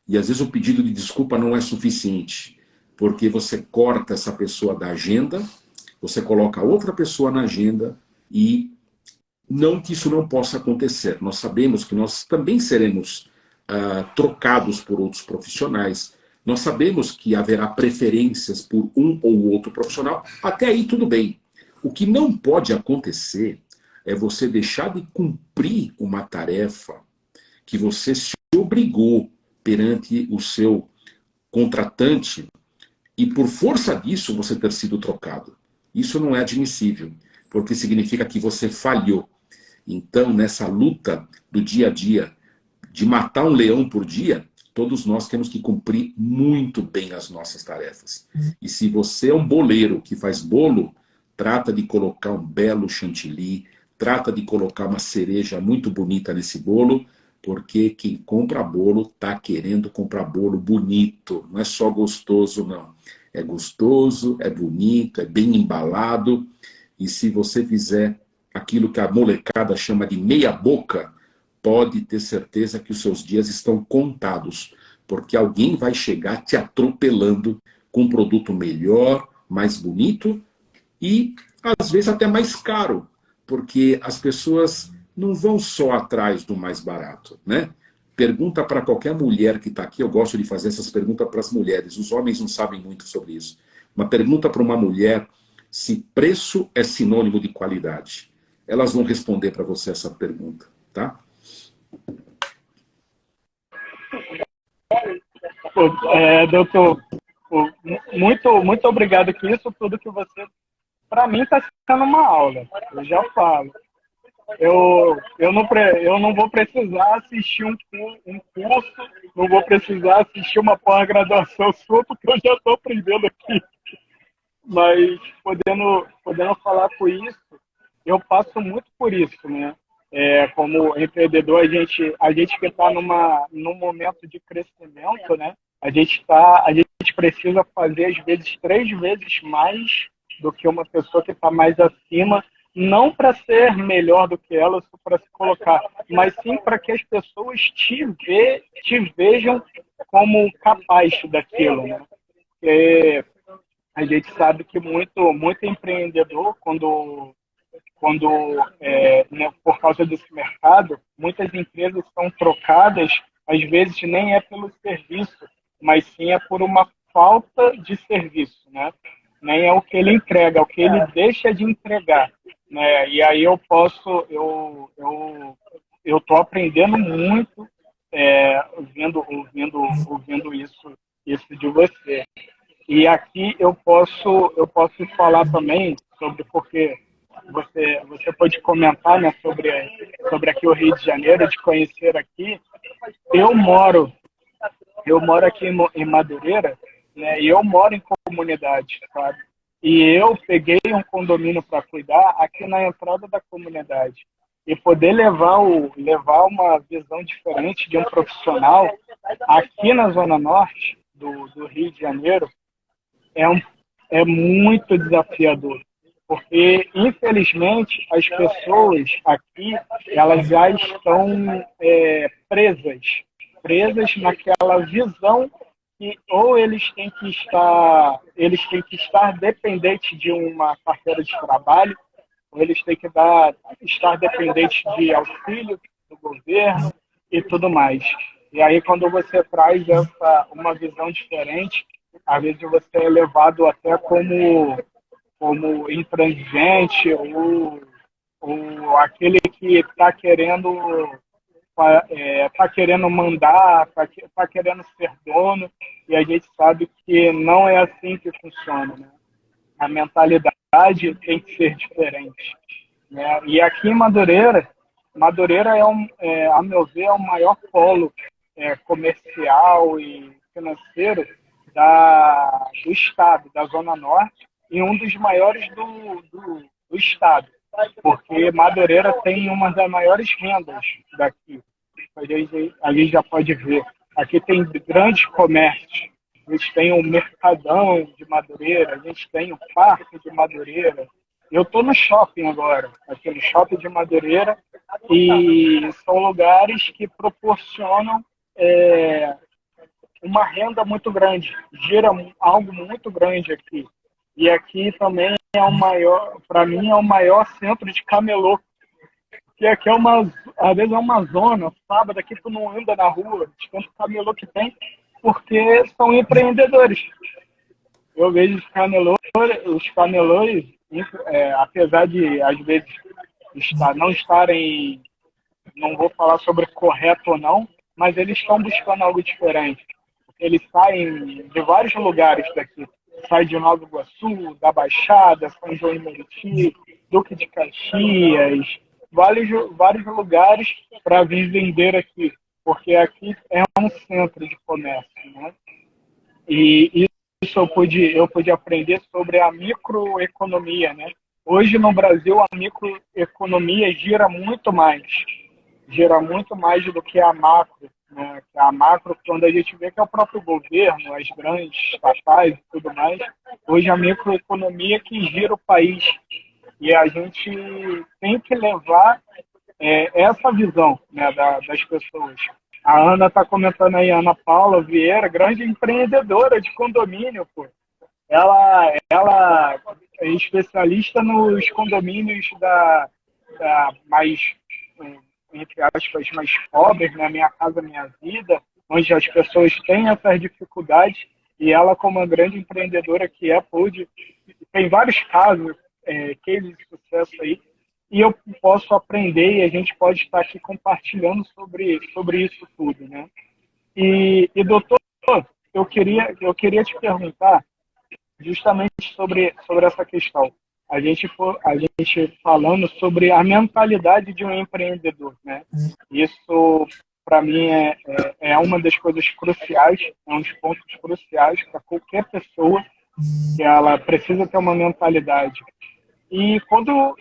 E às vezes o pedido de desculpa não é suficiente, porque você corta essa pessoa da agenda, você coloca outra pessoa na agenda e não que isso não possa acontecer. Nós sabemos que nós também seremos trocados por outros profissionais. Nós sabemos que haverá preferências por um ou outro profissional. Até aí tudo bem. O que não pode acontecer é você deixar de cumprir uma tarefa que você se obrigou perante o seu contratante e por força disso você ter sido trocado. Isso não é admissível, porque significa que você falhou. Então, nessa luta do dia a dia, de matar um leão por dia, Todos nós temos que cumprir muito bem as nossas tarefas. E se você é um boleiro que faz bolo, trata de colocar um belo chantilly, trata de colocar uma cereja muito bonita nesse bolo, porque quem compra bolo está querendo comprar bolo bonito. Não é só gostoso, não. É gostoso, é bonito, é bem embalado. E se você fizer aquilo que a molecada chama de meia boca, pode ter certeza que os seus dias estão contados, porque alguém vai chegar te atropelando com um produto melhor, mais bonito e, às vezes, até mais caro, porque as pessoas não vão só atrás do mais barato, né? Pergunta para qualquer mulher que está aqui, eu gosto de fazer essas perguntas para as mulheres, os homens não sabem muito sobre isso. Uma pergunta para uma mulher se preço é sinônimo de qualidade. Elas vão responder para você essa pergunta, tá? Doutor, muito obrigado que isso tudo que você, para mim, está sendo uma aula. Eu já falo. Eu não vou precisar assistir um curso, não vou precisar assistir uma pós-graduação sua, porque eu já estou aprendendo aqui. Mas podendo falar com isso, eu passo muito por isso, né? Como empreendedor, a gente que está num momento de crescimento, né? A gente precisa fazer, às vezes, 3 vezes mais do que uma pessoa que está mais acima, não para ser melhor do que ela, para se colocar, mas sim para que as pessoas te vejam como capaz daquilo, né? Porque a gente sabe que muito empreendedor, né, por causa desse mercado, muitas empresas são trocadas, às vezes nem é pelo serviço, mas sim é por uma falta de serviço, né? Nem é o que ele entrega, é o que ele deixa de entregar, né? E aí eu tô aprendendo muito, ouvindo isso de você. E aqui eu posso falar também sobre, porque você pode comentar, né, sobre aqui o Rio de Janeiro, de conhecer aqui. Eu moro aqui em Madureira, né, e eu moro em comunidade, sabe? E eu peguei um condomínio para cuidar aqui na entrada da comunidade. E poder levar uma visão diferente de um profissional aqui na Zona Norte do Rio de Janeiro é muito desafiador. Porque, infelizmente, as pessoas aqui, elas já estão presas naquela visão que ou eles têm que estar dependentes de uma carteira de trabalho, ou eles têm que estar dependentes de auxílio do governo e tudo mais. E aí, quando você traz uma visão diferente, às vezes você é levado até como intransigente ou aquele que está querendo mandar, está querendo ser dono, e a gente sabe que não é assim que funciona, né? A mentalidade tem que ser diferente, né? E aqui em Madureira a meu ver, é o maior polo comercial e financeiro do estado, da Zona Norte, e um dos maiores do estado, porque Madureira tem uma das maiores rendas daqui. A gente já pode ver. Aqui tem grandes comércios. A gente tem o Mercadão de Madureira, a gente tem o Parque de Madureira. Eu estou no shopping agora, aqui no Shopping de Madureira, e são lugares que proporcionam uma renda muito grande, gira algo muito grande aqui. E aqui também para mim, é o maior centro de camelô. Que aqui às vezes é uma zona, sábado aqui tu não anda na rua, de tanto camelô que tem, porque são empreendedores. Eu vejo os camelôs, apesar de, às vezes, não estarem, não vou falar sobre correto ou não, mas eles estão buscando algo diferente. Eles saem de vários lugares daqui. Sai de Nova Iguaçu, da Baixada, São João de Meriti, Duque de Caxias, vários lugares para vir vender aqui. porque aqui é um centro de comércio, né? E isso eu pude aprender sobre a microeconomia, né? Hoje no Brasil a microeconomia gira muito mais do que a macro, né? A macro, quando a gente vê que é o próprio governo, as grandes estatais e tudo mais, hoje a microeconomia que gira o país. E a gente tem que levar essa visão, né, das pessoas. A Ana está comentando aí, Ana Paula Vieira, grande empreendedora de condomínio, pô. Ela é especialista nos condomínios da mais, entre aspas, mais pobres, né? Minha Casa Minha Vida, onde as pessoas têm essas dificuldades, e ela, como uma grande empreendedora que pôde, tem vários casos, cases de sucesso aí, e eu posso aprender e a gente pode estar aqui compartilhando sobre isso tudo, né? E doutor, eu queria te perguntar justamente sobre essa questão. A gente falando sobre a mentalidade de um empreendedor, né? Isso, para mim, é uma das coisas cruciais, é um dos pontos cruciais para qualquer pessoa, que ela precisa ter uma mentalidade. E quando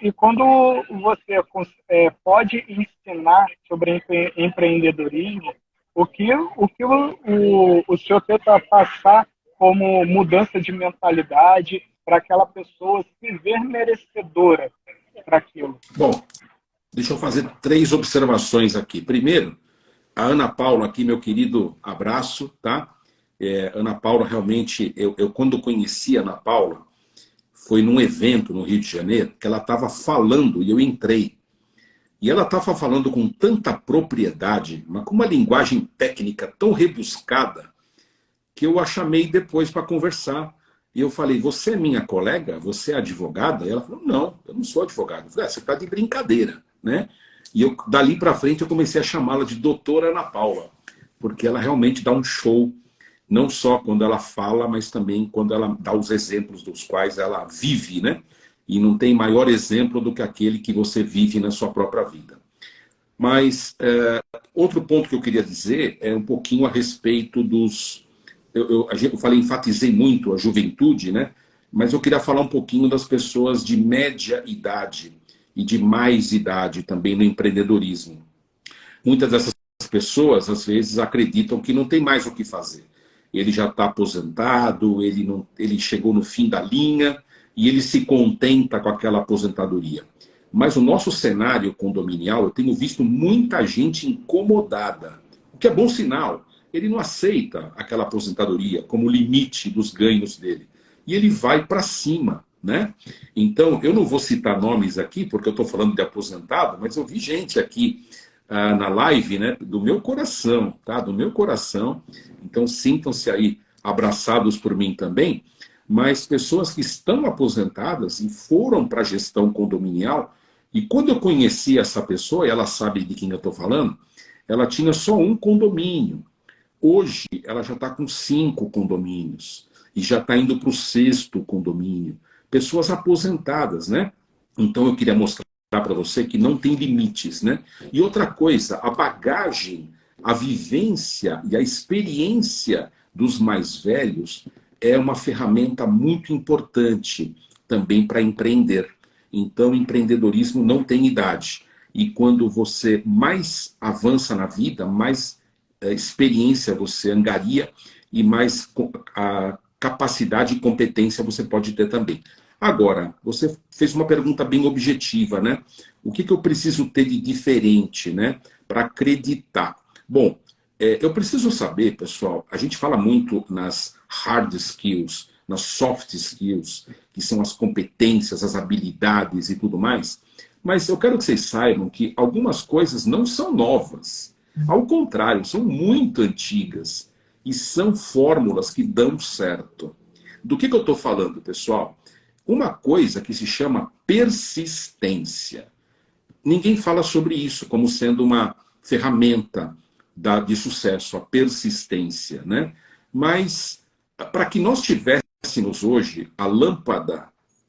você pode ensinar sobre empreendedorismo, o que o senhor tenta passar como mudança de mentalidade para aquela pessoa se ver merecedora para aquilo? Bom, deixa eu fazer 3 observações aqui. Primeiro, a Ana Paula aqui, meu querido abraço, tá? Ana Paula, realmente, eu quando conheci a Ana Paula, foi num evento no Rio de Janeiro, que ela estava falando, e eu entrei. E ela estava falando com tanta propriedade, mas com uma linguagem técnica tão rebuscada, que eu a chamei depois para conversar. E eu falei, você é minha colega? Você é advogada? E ela falou, não, eu não sou advogado. Eu falei, você está de brincadeira, né? E eu, dali para frente, eu comecei a chamá-la de doutora Ana Paula, porque ela realmente dá um show, não só quando ela fala, mas também quando ela dá os exemplos dos quais ela vive, né? E não tem maior exemplo do que aquele que você vive na sua própria vida. Mas outro ponto que eu queria dizer é um pouquinho a respeito dos... Eu falei, enfatizei muito a juventude, né? Mas eu queria falar um pouquinho das pessoas de média idade e de mais idade também no empreendedorismo. Muitas dessas pessoas, às vezes, acreditam que não tem mais o que fazer. Ele já está aposentado, ele chegou no fim da linha e ele se contenta com aquela aposentadoria. Mas o nosso cenário condominial, eu tenho visto muita gente incomodada, o que é bom sinal. Ele não aceita aquela aposentadoria como limite dos ganhos dele. E ele vai para cima, né? Então, eu não vou citar nomes aqui, porque eu estou falando de aposentado, mas eu vi gente aqui na live, né, do meu coração, tá? Do meu coração. Então, sintam-se aí abraçados por mim também, mas pessoas que estão aposentadas e foram para a gestão condominial, e quando eu conheci essa pessoa, e ela sabe de quem eu estou falando, ela tinha só um condomínio. Hoje, ela já está com 5 condomínios, e já está indo para o 6º condomínio. Pessoas aposentadas, né? Então, eu queria mostrar para você que não tem limites, né? E outra coisa, a bagagem, a vivência e a experiência dos mais velhos é uma ferramenta muito importante também para empreender. Então, empreendedorismo não tem idade. E quando você mais avança na vida, mais experiência você angaria e mais a capacidade e competência você pode ter também. Agora, você fez uma pergunta bem objetiva, né? O que eu preciso ter de diferente, né, para acreditar? Bom, eu preciso saber, pessoal, a gente fala muito nas hard skills, nas soft skills, que são as competências, as habilidades e tudo mais, mas eu quero que vocês saibam que algumas coisas não são novas. Ao contrário, são muito antigas e são fórmulas que dão certo. Do que eu estou falando, pessoal? Uma coisa que se chama persistência. Ninguém fala sobre isso como sendo uma ferramenta de sucesso, a persistência, né? Mas, para que nós tivéssemos hoje a lâmpada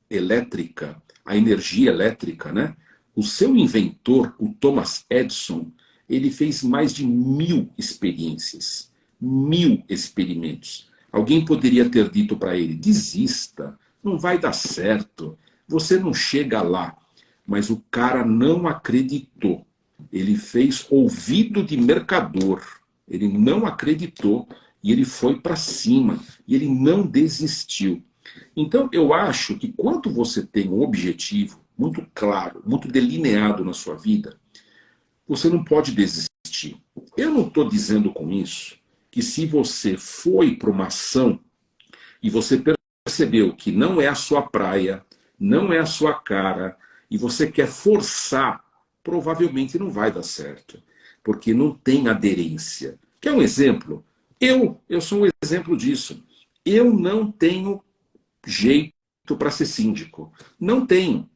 elétrica, a energia elétrica, né? O seu inventor, o Thomas Edison, ele fez mais de 1000 experiências, 1000 experimentos. Alguém poderia ter dito para ele, desista, não vai dar certo, você não chega lá. Mas o cara não acreditou. Ele fez ouvido de mercador. Ele não acreditou e ele foi para cima. E ele não desistiu. Então, eu acho que quando você tem um objetivo muito claro, muito delineado na sua vida, você não pode desistir. Eu não estou dizendo com isso que se você foi para uma ação e você percebeu que não é a sua praia, não é a sua cara, e você quer forçar, provavelmente não vai dar certo. Porque não tem aderência. Quer um exemplo? Eu sou um exemplo disso. Eu não tenho jeito para ser síndico. Não tenho.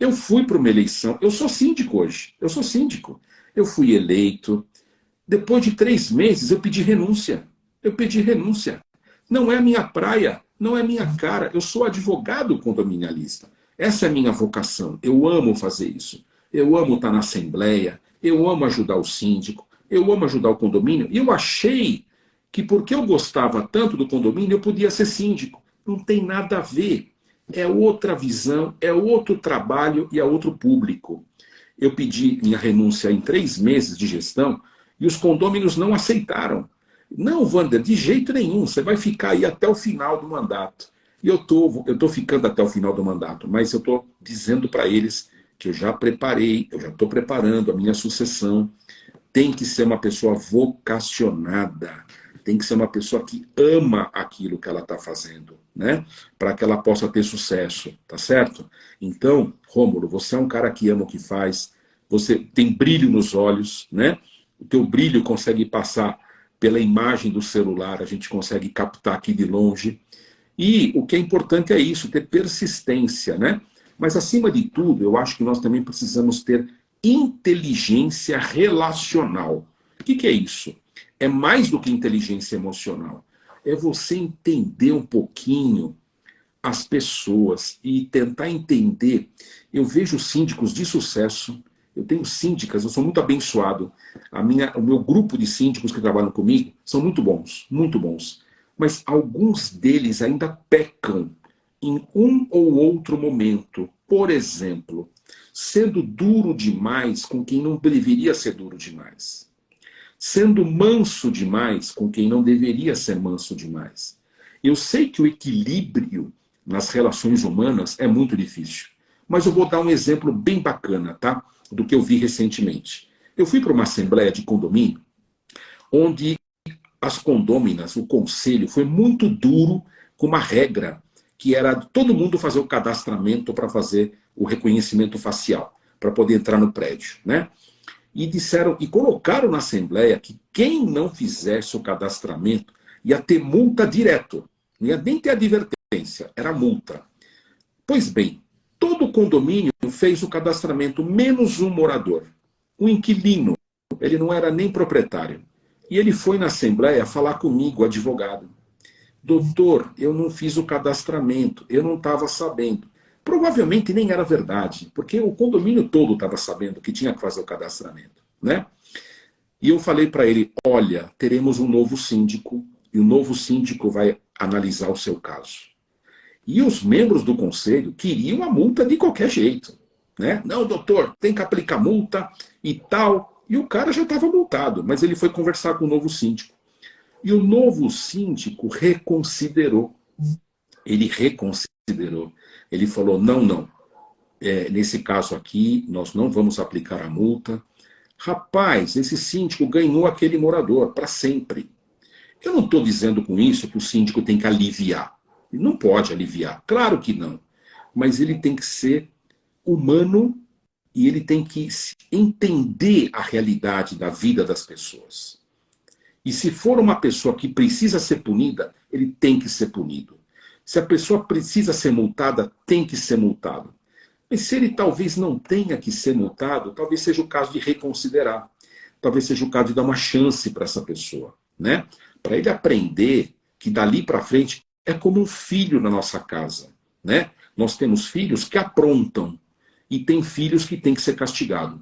Eu fui para uma eleição. Eu sou síndico hoje. Eu sou síndico. Eu fui eleito. Depois de 3 meses, eu pedi renúncia. Eu pedi renúncia. Não é a minha praia. Não é a minha cara. Eu sou advogado condominialista. Essa é a minha vocação. Eu amo fazer isso. Eu amo estar na assembleia. Eu amo ajudar o síndico. Eu amo ajudar o condomínio. E eu achei que porque eu gostava tanto do condomínio, eu podia ser síndico. Não tem nada a ver. É outra visão, é outro trabalho e é outro público. Eu pedi minha renúncia em 3 meses de gestão e os condôminos não aceitaram. Não, Wander, de jeito nenhum. Você vai ficar aí até o final do mandato. E eu tô ficando até o final do mandato, mas eu estou dizendo para eles que eu já preparei, eu já estou preparando a minha sucessão. Tem que ser uma pessoa vocacionada, tem que ser uma pessoa que ama aquilo que ela está fazendo, né? Para que ela possa ter sucesso, tá certo? Então, Rômulo, você é um cara que ama o que faz, você tem brilho nos olhos, né? O teu brilho consegue passar pela imagem do celular, a gente consegue captar aqui de longe. E o que é importante é isso, ter persistência, né? Mas, acima de tudo, eu acho que nós também precisamos ter inteligência relacional. O que é isso? É mais do que inteligência emocional. É você entender um pouquinho as pessoas e tentar entender. Eu vejo síndicos de sucesso, eu tenho síndicas, eu sou muito abençoado. O meu grupo de síndicos que trabalham comigo são muito bons, muito bons. Mas alguns deles ainda pecam em um ou outro momento. Por exemplo, sendo duro demais com quem não deveria ser duro demais. Sendo manso demais com quem não deveria ser manso demais. Eu sei que o equilíbrio nas relações humanas é muito difícil. Mas eu vou dar um exemplo bem bacana, tá? Do que eu vi recentemente. Eu fui para uma assembleia de condomínio onde as condôminas, o conselho, foi muito duro com uma regra que era todo mundo fazer o cadastramento para fazer o reconhecimento facial, para poder entrar no prédio, né? E disseram, e colocaram na assembleia que quem não fizesse o cadastramento ia ter multa direto, não ia nem ter advertência, era multa. Pois bem, todo o condomínio fez o cadastramento, menos um morador, um inquilino, ele não era nem proprietário. E ele foi na assembleia falar comigo, advogado. Doutor, eu não fiz o cadastramento, eu não estava sabendo. Provavelmente nem era verdade, porque o condomínio todo estava sabendo que tinha que fazer o cadastramento, né? E eu falei para ele, olha, teremos um novo síndico, e o novo síndico vai analisar o seu caso. E os membros do conselho queriam a multa de qualquer jeito, né? Não, doutor, tem que aplicar multa e tal. E o cara já estava multado, mas ele foi conversar com o novo síndico. E o novo síndico reconsiderou. Ele reconsiderou. Ele falou, não. Nesse caso aqui, nós não vamos aplicar a multa. Rapaz, esse síndico ganhou aquele morador para sempre. Eu não estou dizendo com isso que o síndico tem que aliviar. Ele não pode aliviar, claro que não. Mas ele tem que ser humano e ele tem que entender a realidade da vida das pessoas. E se for uma pessoa que precisa ser punida, ele tem que ser punido. Se a pessoa precisa ser multada, tem que ser multado. Mas se ele talvez não tenha que ser multado, talvez seja o caso de reconsiderar. Talvez seja o caso de dar uma chance para essa pessoa, né? Para ele aprender que dali para frente é como um filho na nossa casa, né? Nós temos filhos que aprontam e tem filhos que têm que ser castigados.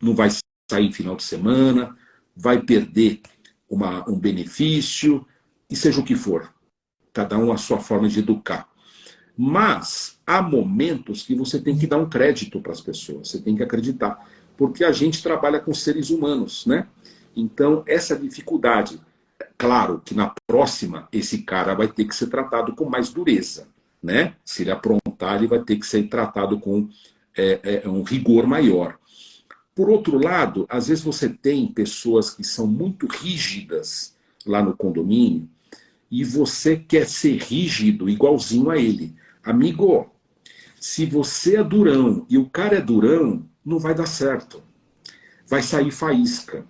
Não vai sair final de semana, vai perder um benefício, e seja o que for. Cada um a sua forma de educar. Mas há momentos que você tem que dar um crédito para as pessoas, você tem que acreditar, porque a gente trabalha com seres humanos, né? Então, essa dificuldade, claro que na próxima, esse cara vai ter que ser tratado com mais dureza, né? Se ele aprontar, ele vai ter que ser tratado com um rigor maior. Por outro lado, às vezes você tem pessoas que são muito rígidas lá no condomínio, e você quer ser rígido igualzinho a ele. Amigo, se você é durão e o cara é durão, não vai dar certo. Vai sair faísca,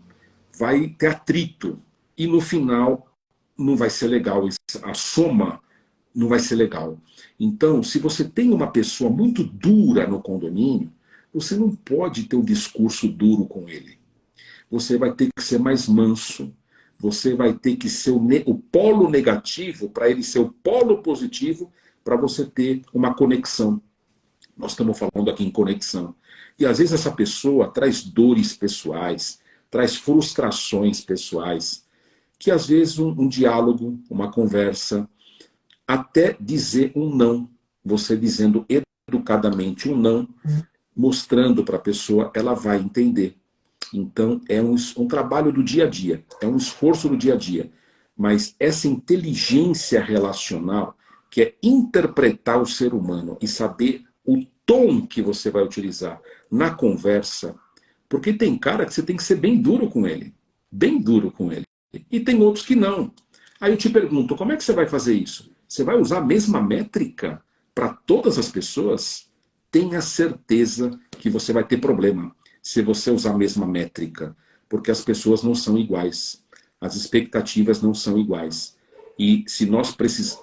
vai ter atrito, e no final não vai ser legal. A soma não vai ser legal. Então, se você tem uma pessoa muito dura no condomínio, você não pode ter um discurso duro com ele. Você vai ter que ser mais manso, você vai ter que ser o polo negativo para ele ser o polo positivo, para você ter uma conexão. Nós estamos falando aqui em conexão. E às vezes essa pessoa traz dores pessoais, traz frustrações pessoais, que às vezes um diálogo, uma conversa, até dizer um não, você dizendo educadamente um não, mostrando para a pessoa, ela vai entender. Então, é um trabalho do dia a dia, é um esforço do dia a dia. Mas essa inteligência relacional, que é interpretar o ser humano e saber o tom que você vai utilizar na conversa, porque tem cara que você tem que ser bem duro com ele, bem duro com ele. E tem outros que não. Aí eu te pergunto, como é que você vai fazer isso? Você vai usar a mesma métrica para todas as pessoas? Tenha certeza que você vai ter problema se você usar a mesma métrica, porque as pessoas não são iguais, as expectativas não são iguais. E se nós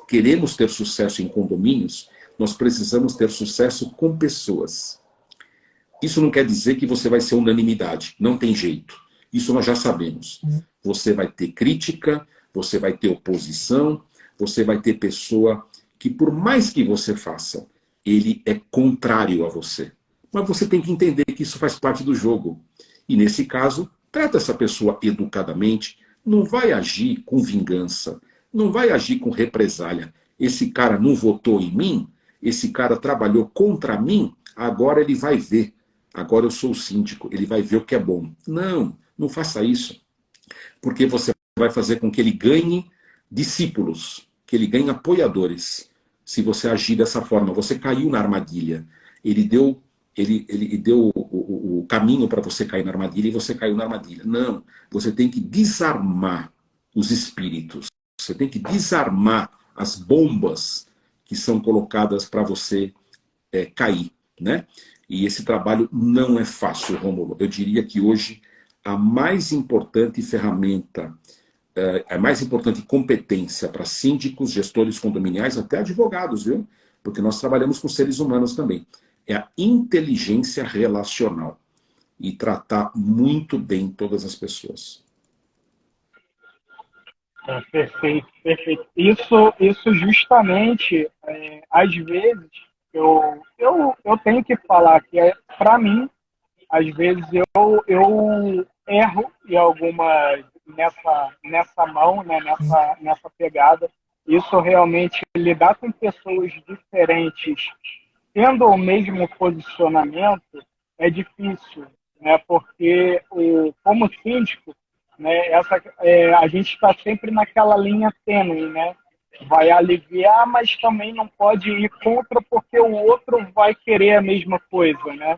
queremos ter sucesso em condomínios, nós precisamos ter sucesso com pessoas. Isso não quer dizer que você vai ser unanimidade, não tem jeito. Isso nós já sabemos. Você vai ter crítica, você vai ter oposição, você vai ter pessoa que, por mais que você faça, ele é contrário a você. Mas você tem que entender que isso faz parte do jogo. E nesse caso, trata essa pessoa educadamente, não vai agir com vingança, não vai agir com represália. Esse cara não votou em mim, esse cara trabalhou contra mim, agora ele vai ver. Agora eu sou o síndico, ele vai ver o que é bom. Não, não faça isso. Porque você vai fazer com que ele ganhe discípulos, que ele ganhe apoiadores. Se você agir dessa forma, você caiu na armadilha. Ele deu o caminho para você cair na armadilha e você caiu na armadilha. Não, você tem que desarmar os espíritos. Você tem que desarmar as bombas que são colocadas para você cair, né? E esse trabalho não é fácil, Rômulo. Eu diria que hoje a mais importante ferramenta, a mais importante competência para síndicos, gestores condominiais, até advogados, viu? Porque nós trabalhamos com seres humanos também. É a inteligência relacional. E tratar muito bem todas as pessoas. Perfeito, perfeito. Isso justamente, às vezes, eu tenho que falar que, para mim, às vezes eu erro em alguma, nessa mão, né, nessa pegada. Isso realmente, lidar com pessoas diferentes, tendo o mesmo posicionamento, é difícil, né? Porque como síndico, né, a gente está sempre naquela linha tênue, né? Vai aliviar, mas também não pode ir contra porque o outro vai querer a mesma coisa, né?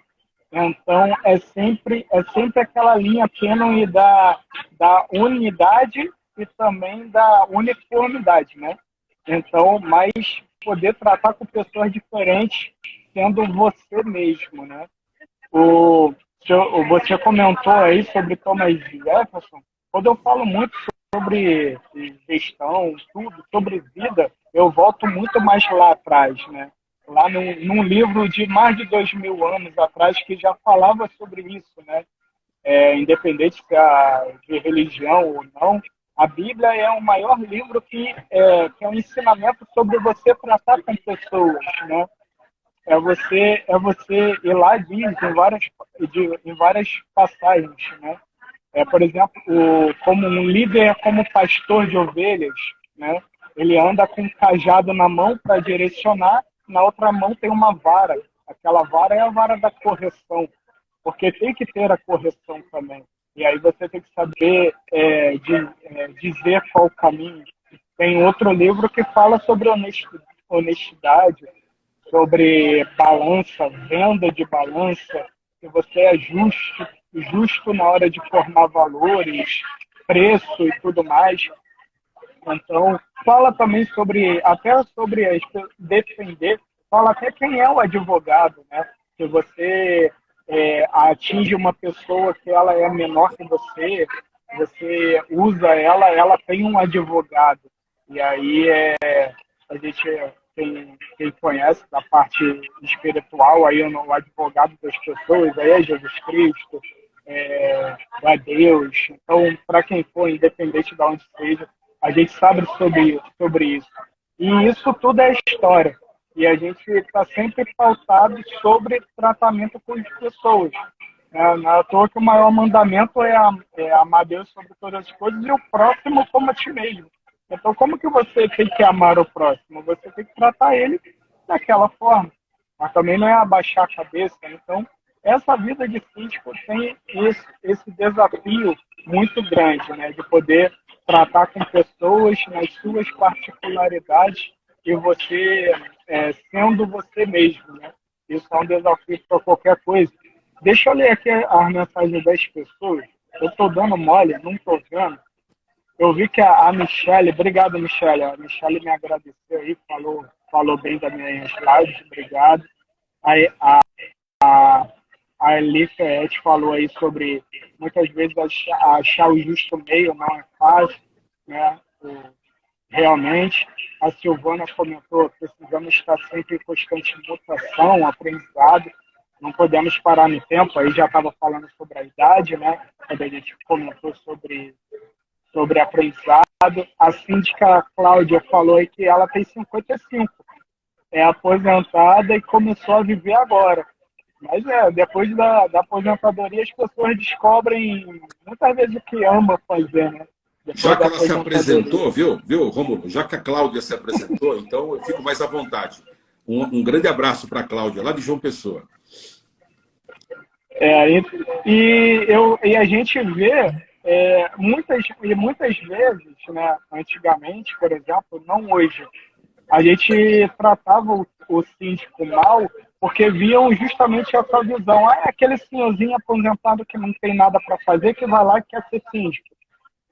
Então é sempre aquela linha tênue da unidade e também da uniformidade, né? Então, mas poder tratar com pessoas diferentes, sendo você mesmo, né? Você comentou aí sobre Thomas Jefferson. Quando eu falo muito sobre gestão, tudo, sobre vida, eu volto muito mais lá atrás, né? Lá num livro de mais de 2000 anos atrás, que já falava sobre isso, né? Independente de religião ou não, a Bíblia é o maior livro que é um ensinamento sobre você tratar com pessoas, né? e lá diz em várias passagens, né? Por exemplo, como um líder, como pastor de ovelhas, né? Ele anda com um cajado na mão para direcionar, na outra mão tem uma vara. Aquela vara é a vara da correção, porque tem que ter a correção também. E aí você tem que saber dizer qual o caminho. Tem outro livro que fala sobre honestidade, sobre balança, venda de balança, que você é justo na hora de formar valores, preço e tudo mais. Então, fala também até sobre defender, fala até quem é o advogado, né? Se você atinge uma pessoa que ela é menor que você, você usa ela, ela tem um advogado. E aí a gente, quem conhece da parte espiritual, aí o advogado das pessoas, aí é Jesus Cristo, é Deus. Então, para quem for, independente de onde seja, a gente sabe sobre isso. E isso tudo é história. E a gente está sempre pautado sobre tratamento com as pessoas. Não é à toa que o maior mandamento é amar Deus sobre todas as coisas e o próximo como a ti mesmo. Então, como que você tem que amar o próximo? Você tem que tratar ele daquela forma. Mas também não é abaixar a cabeça. Então, essa vida de síndico tem esse desafio muito grande, né? De poder tratar com pessoas nas suas particularidades e você sendo você mesmo, né? Isso é um desafio para qualquer coisa. Deixa eu ler aqui as mensagens das pessoas. Eu estou dando mole, não estou vendo. Eu vi que a Michelle, obrigado, Michelle. A Michelle me agradeceu aí, falou bem das minhas lives, obrigado. Aí, a Elifete falou aí sobre muitas vezes achar o justo meio não é fácil, né? Realmente. A Silvana comentou, precisamos estar sempre em constante mutação, aprendizado, não podemos parar no tempo. Aí já estava falando sobre a idade, né? Quando a gente comentou sobre aprendizado. A síndica Cláudia falou aí que ela tem 55, é aposentada e começou a viver agora. Mas depois da aposentadoria as pessoas descobrem muitas vezes o que ama fazer, né? Já que ela se apresentou, viu, Rômulo? Já que a Cláudia se apresentou, então eu fico mais à vontade. Um grande abraço para a Cláudia, lá de João Pessoa. E a gente vê muitas vezes, né, antigamente, por exemplo, não hoje, a gente tratava o síndico mal porque viam justamente essa visão. Aquele senhorzinho aposentado que não tem nada para fazer, que vai lá e quer ser síndico.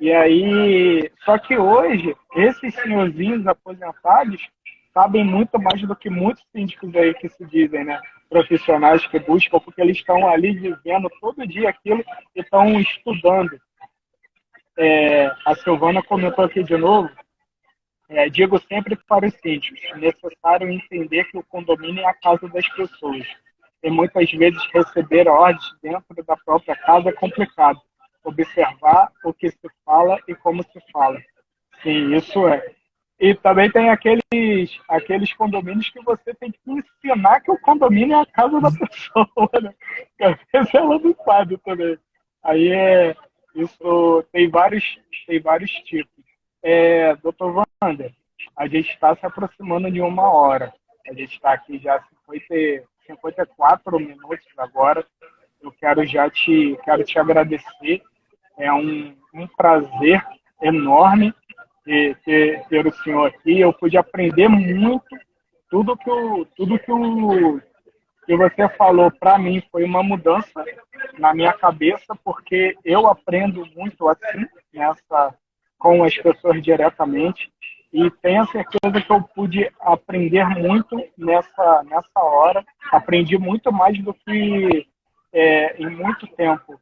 E aí, só que hoje, esses senhorzinhos aposentados sabem muito mais do que muitos síndicos aí que se dizem, né? Profissionais que buscam, porque eles estão ali vivendo todo dia aquilo e estão estudando. A Silvana comentou aqui de novo, digo sempre para os síndicos, é necessário entender que o condomínio é a casa das pessoas. E muitas vezes receber ordens dentro da própria casa é complicado. Observar o que se fala e como se fala. Sim, isso é. E também tem aqueles condomínios que você tem que ensinar que o condomínio é a casa da pessoa, né? Porque às vezes ela não sabe também. Aí isso tem vários tipos. Doutor Wander, a gente está se aproximando de 1 hora. A gente está aqui já 54 minutos agora. Eu quero te agradecer. É um prazer enorme ter o senhor aqui. Eu pude aprender muito. Tudo que você falou para mim foi uma mudança na minha cabeça, porque eu aprendo muito assim, com as pessoas diretamente. E tenho certeza que eu pude aprender muito nessa hora. Aprendi muito mais do que em muito tempo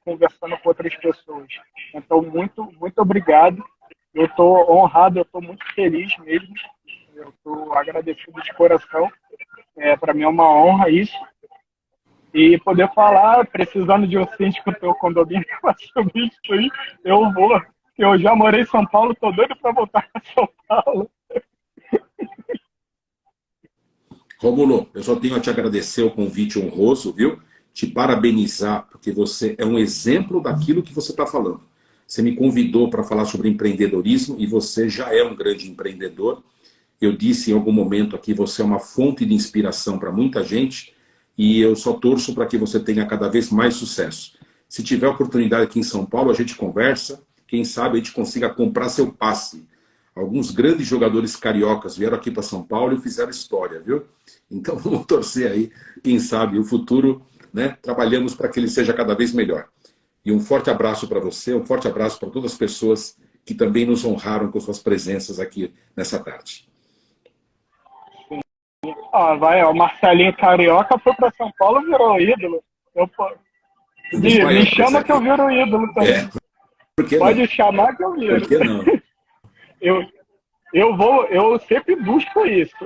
conversando com outras pessoas. Então, muito, muito obrigado. Eu estou honrado, eu estou muito feliz mesmo. Eu estou agradecido de coração. Para mim é uma honra isso. E poder falar, precisando de um síndico no teu condomínio sobre isso aí, eu vou. Eu já morei em São Paulo, estou doido para voltar para São Paulo. Rômulo, eu só tenho a te agradecer o convite honroso, viu? Te parabenizar, porque você é um exemplo daquilo que você está falando. Você me convidou para falar sobre empreendedorismo e você já é um grande empreendedor. Eu disse em algum momento aqui, você é uma fonte de inspiração para muita gente e eu só torço para que você tenha cada vez mais sucesso. Se tiver oportunidade aqui em São Paulo, a gente conversa, quem sabe a gente consiga comprar seu passe. Alguns grandes jogadores cariocas vieram aqui para São Paulo e fizeram história, viu? Então vamos torcer aí, quem sabe, o futuro, né? Trabalhamos para que ele seja cada vez melhor. E um forte abraço para você, um forte abraço para todas as pessoas que também nos honraram com suas presenças aqui nessa tarde. O Marcelinho Carioca foi para São Paulo e virou ídolo. Me chama que eu viro ídolo também. Pode chamar que eu viro. Por que não? Eu sempre busco isso.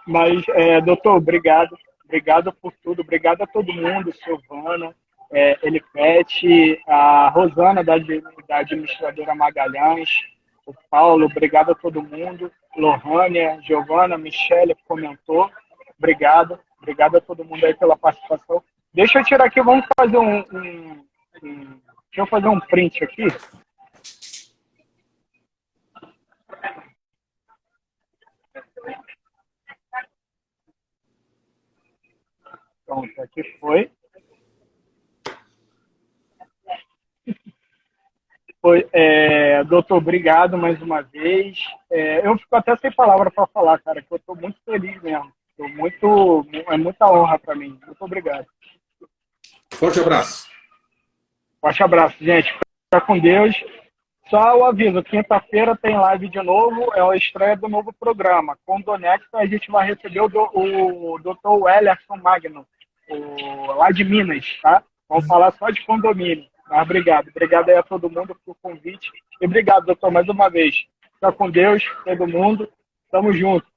Mas, doutor, obrigado. Obrigado por tudo. Obrigado a todo mundo, Silvana, Elipete, a Rosana, da administradora Magalhães, o Paulo, obrigado a todo mundo. Lohânia, Giovana, Michele, que comentou. Obrigado. Obrigado a todo mundo aí pela participação. Deixa eu tirar aqui, vamos fazer deixa eu fazer um print aqui. Pronto, aqui foi. Doutor, obrigado mais uma vez. Eu fico até sem palavra para falar, cara, que eu estou muito feliz mesmo. É muita honra para mim. Muito obrigado. Forte abraço. Forte abraço, gente. Fica com Deus. Só o aviso, quinta-feira tem live de novo, é a estreia do novo programa. Com o Donex, a gente vai receber o Dr. Wellerson Magno, lá de Minas, tá? Vamos falar só de condomínio. Mas obrigado. Obrigado aí a todo mundo pelo convite. E obrigado, doutor, mais uma vez. Fica com Deus, todo mundo. Tamo junto.